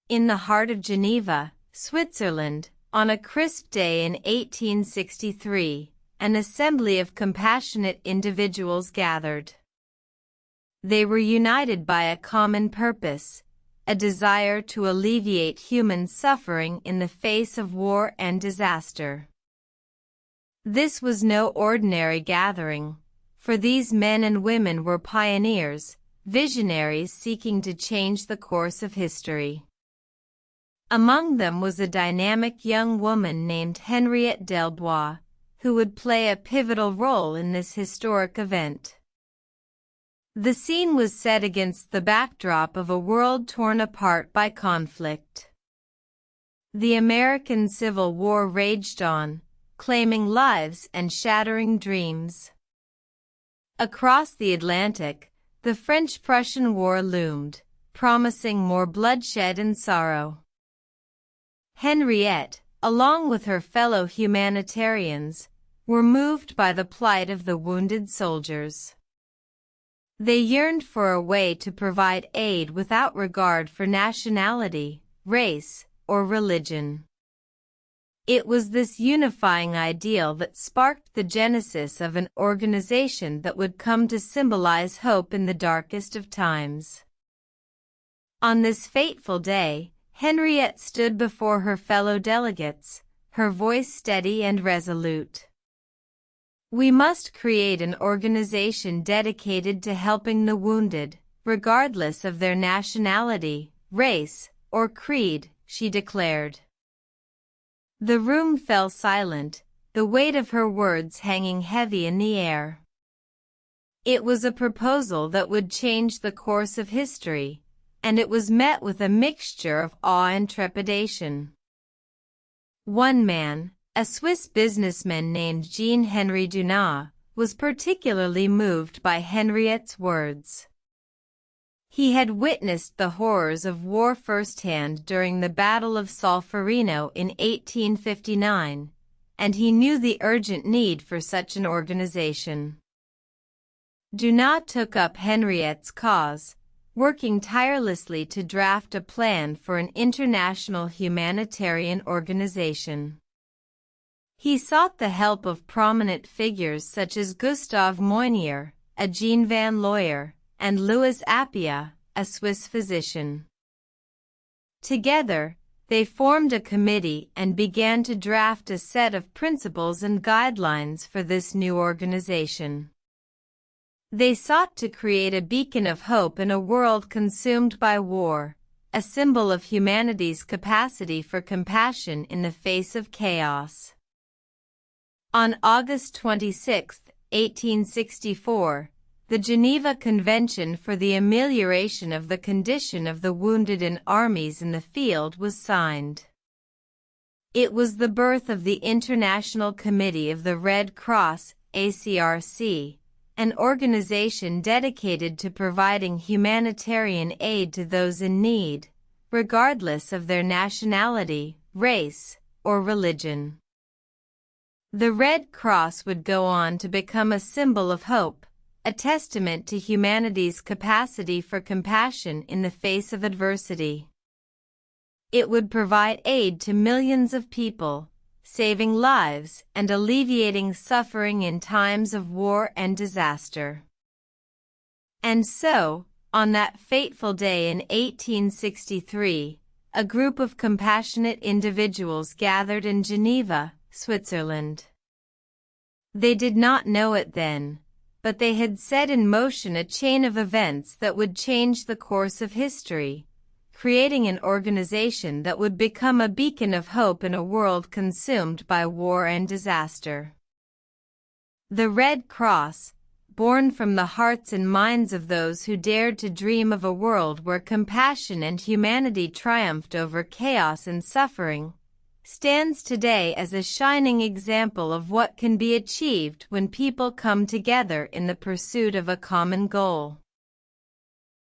In the heart of Geneva, Switzerland, on a crisp day in 1863, an assembly of compassionate individuals gathered. They were united by a common purpose, a desire to alleviate human suffering in the face of war and disaster. This was no ordinary gathering, for these men and women were pioneers, visionaries seeking to change the course of history. Among them was a dynamic young woman named Henriette Delbois, who would play a pivotal role in this historic event. The scene was set against the backdrop of a world torn apart by conflict. The American Civil War raged on, claiming lives and shattering dreams. Across the Atlantic, the French-Prussian War loomed, promising more bloodshed and sorrow. Henriette, along with her fellow humanitarians, were moved by the plight of the wounded soldiers. They yearned for a way to provide aid without regard for nationality, race, or religion. It was this unifying ideal that sparked the genesis of an organization that would come to symbolize hope in the darkest of times. On this fateful day, Henriette stood before her fellow delegates, her voice steady and resolute. "We must create an organization dedicated to helping the wounded, regardless of their nationality, race, or creed," she declared. The room fell silent, the weight of her words hanging heavy in the air. It was a proposal that would change the course of history, and it was met with a mixture of awe and trepidation. One man, a Swiss businessman named Jean-Henri Dunant, was particularly moved by Henriette's words. He had witnessed the horrors of war firsthand during the Battle of Solferino in 1859, and he knew the urgent need for such an organization. Dunant took up Henriette's cause, working tirelessly to draft a plan for an international humanitarian organization. He sought the help of prominent figures such as Gustave Moynier, a Geneva lawyer, and Louis Appia, a Swiss physician. Together, they formed a committee and began to draft a set of principles and guidelines for this new organization. They sought to create a beacon of hope in a world consumed by war, a symbol of humanity's capacity for compassion in the face of chaos. On August 26, 1864, the Geneva Convention for the Amelioration of the Condition of the Wounded in Armies in the Field was signed. It was the birth of the International Committee of the Red Cross, ACRC, an organization dedicated to providing humanitarian aid to those in need, regardless of their nationality, race, or religion. The Red Cross would go on to become a symbol of hope, a testament to humanity's capacity for compassion in the face of adversity. It would provide aid to millions of people, saving lives and alleviating suffering in times of war and disaster. And so, on that fateful day in 1863, a group of compassionate individuals gathered in Geneva, Switzerland. They did not know it then, but they had set in motion a chain of events that would change the course of history, creating an organization that would become a beacon of hope in a world consumed by war and disaster. The Red Cross, born from the hearts and minds of those who dared to dream of a world where compassion and humanity triumphed over chaos and suffering, stands today as a shining example of what can be achieved when people come together in the pursuit of a common goal.